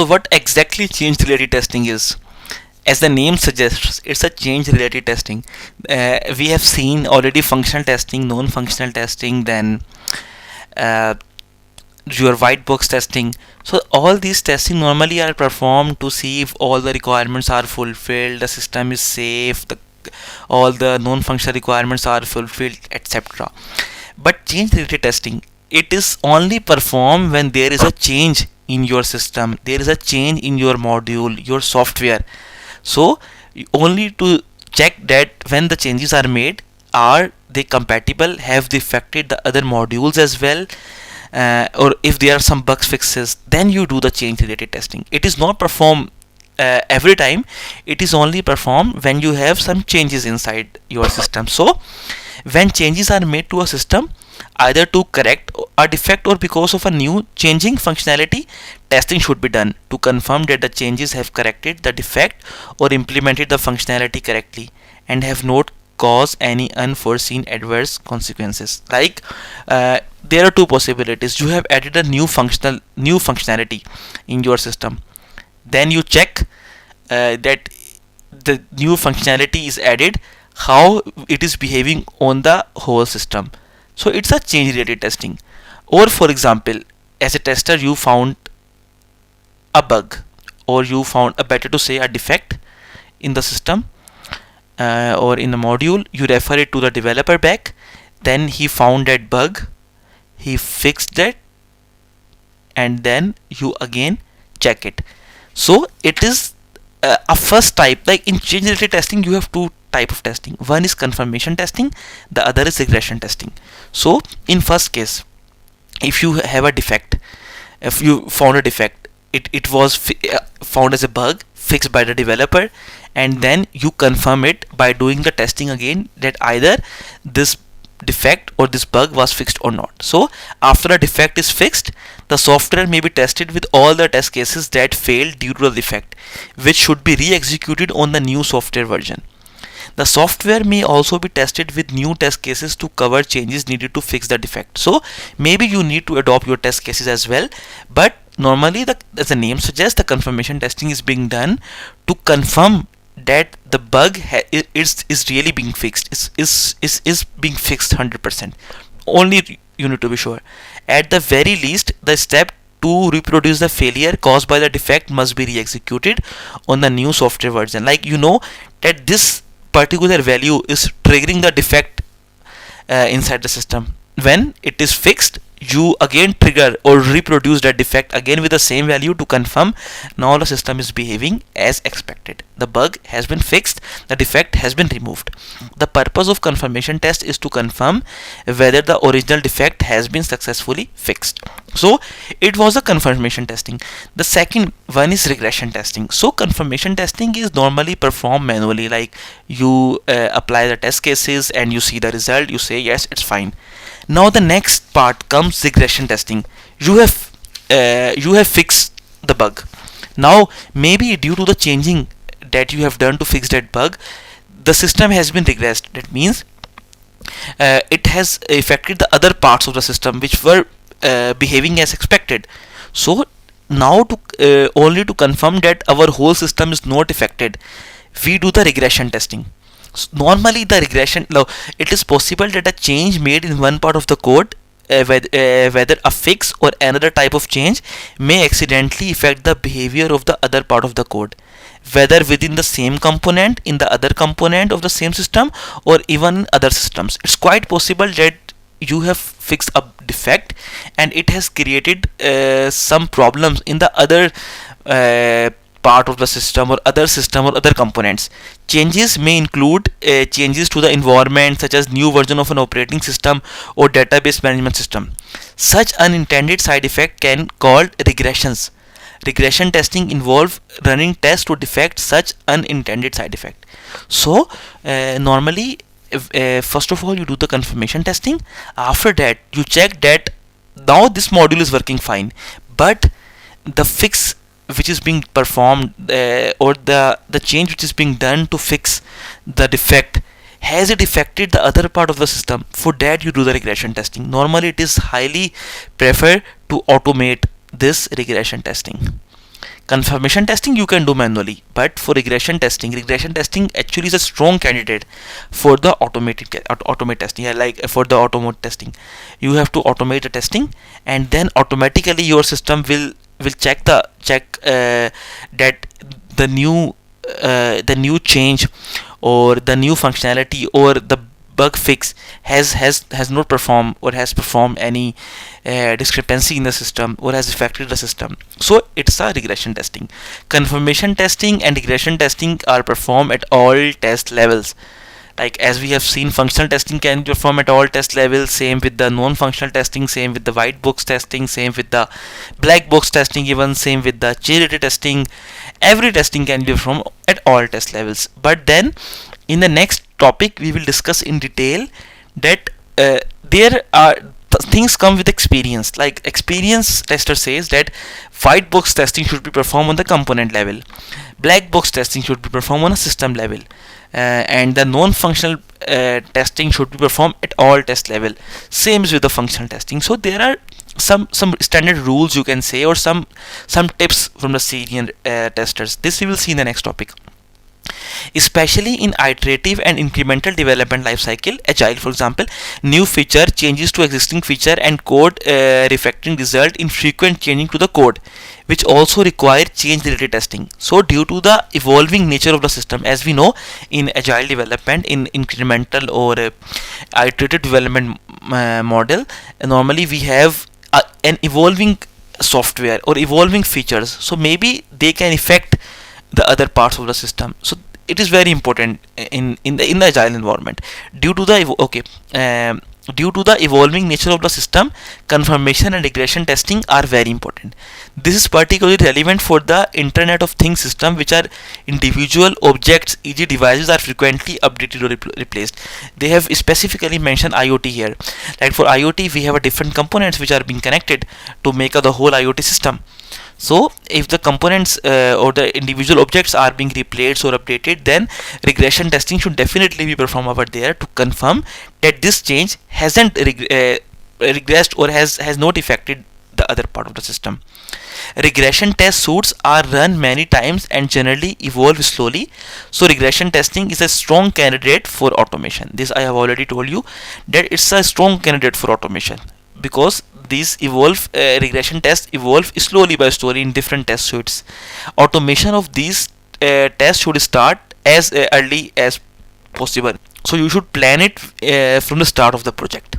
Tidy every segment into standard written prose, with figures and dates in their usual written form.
So what exactly change related testing is? As the name suggests, it's a change related testing. We have seen already functional testing, non-functional testing, then uh, your white box testing. So all these testing normally are performed to see if all the requirements are fulfilled, the system is safe, all the non-functional requirements are fulfilled, etc. But change related testing, it is only performed when there is a change in your system, there is a change in your module, your software. So only to check that when the changes are made, are they compatible, have they affected the other modules as well, or if there are some bug fixes, then you do the change related testing. It is not performed every time, it is only performed when you have some changes inside your system. So when changes are made to a system, either to correct a defect or because of a new changing functionality, testing should be done to confirm that the changes have corrected the defect or implemented the functionality correctly and have not caused any unforeseen adverse consequences. Like there are two possibilities. You have added a new functionality in your system, then you check that the new functionality is added, how it is behaving on the whole system. So it's a change related testing. Or for example, as a tester you found a bug, or you found a, better to say, a defect in the system or in the module, you refer it to the developer back, then he found that bug, he fixed it, and then you again check it. So it is a first type. Like in change related testing you have two type of testing. One is confirmation testing, the other is regression testing. So in first case, if you have a defect, if you found a defect, it was found as a bug, fixed by the developer, and then you confirm it by doing the testing again, that either this defect or this bug was fixed or not. So after a defect is fixed, the software may be tested with all the test cases that failed due to the defect, which should be re-executed on the new software version. The software may also be tested with new test cases to cover changes needed to fix the defect. So maybe you need to adopt your test cases as well, but normally as the name suggests, the confirmation testing is being done to confirm that the bug is really being fixed, is being fixed 100%. Only you need to be sure. At the very least, the step to reproduce the failure caused by the defect must be re-executed on the new software version. Like you know that this particular value is triggering the defect inside the system. When it is fixed, you again trigger or reproduce that defect again with the same value to confirm now the system is behaving as expected. The bug has been fixed, the defect has been removed. The purpose of confirmation test is to confirm whether the original defect has been successfully fixed. So it was a confirmation testing. The second one is regression testing. So confirmation testing is normally performed manually, like you apply the test cases and you see the result, you say yes, it's fine. Now the next part comes regression testing. You have fixed the bug. Now maybe due to the changing that you have done to fix that bug, the system has been regressed. That means it has affected the other parts of the system which were behaving as expected. So now to only to confirm that our whole system is not affected, we do the regression testing. Normally the regression, now it is possible that a change made in one part of the code, whether a fix or another type of change, may accidentally affect the behavior of the other part of the code, whether within the same component, in the other component of the same system, or even other systems. It's quite possible that you have fixed a defect and it has created some problems in the other part of the system or other components. Changes may include changes to the environment, such as new version of an operating system or database management system. Such unintended side effect can called regressions. Regression testing involve running tests to detect such unintended side effect. So normally first of all you do the confirmation testing. After that you check that now this module is working fine, but the fix which is being performed or the change which is being done to fix the defect, has it affected the other part of the system? For that you do the regression testing. Normally it is highly preferred to automate this regression testing. Confirmation testing you can do manually, but for regression testing actually is a strong candidate for the automate testing. Yeah, like for the automate testing, you have to automate the testing, and then automatically your system will check that the new change or the new functionality or the bug fix has not performed or has performed any discrepancy in the system or has affected the system. So it's a regression testing. Confirmation testing and regression testing are performed at all test levels. Like as we have seen, functional testing can be performed at all test levels, same with the non-functional testing, same with the white box testing, same with the black box testing, even same with the change-related testing. Every testing can be performed at all test levels. But then in the next topic we will discuss in detail that there are things come with experience. Like experience tester says that white box testing should be performed on the component level, black box testing should be performed on a system level, and the non-functional testing should be performed at all test level. Same is with the functional testing. So there are some standard rules you can say, or some tips from the senior testers. This we will see in the next topic. Especially in iterative and incremental development lifecycle, agile, for example, new feature changes to existing feature and code refactoring result in frequent changing to the code, which also require change related testing. So due to the evolving nature of the system, as we know, in agile development, in incremental or iterative development model, normally we have an evolving software or evolving features, so maybe they can affect the other parts of the system. So it is very important in the agile environment. Due to the evolving nature of the system, confirmation and regression testing are very important. This is particularly relevant for the Internet of Things system, which are individual objects, e.g. devices, are frequently updated or replaced. They have specifically mentioned IoT here. Like for IoT we have a different components which are being connected to make the whole IoT system. So if the components or the individual objects are being replaced or updated, then regression testing should definitely be performed over there to confirm that this change hasn't regressed or has not affected the other part of the system. Regression test suites are run many times and generally evolve slowly. So regression testing is a strong candidate for automation. This I have already told you that it's a strong candidate for automation, because these regression tests evolve slowly by slowly in different test suites. Automation of these tests should start as early as possible. So you should plan it from the start of the project.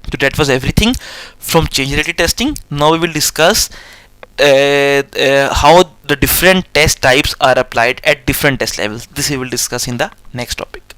So that was everything from change related testing. Now we will discuss how the different test types are applied at different test levels. This we will discuss in the next topic.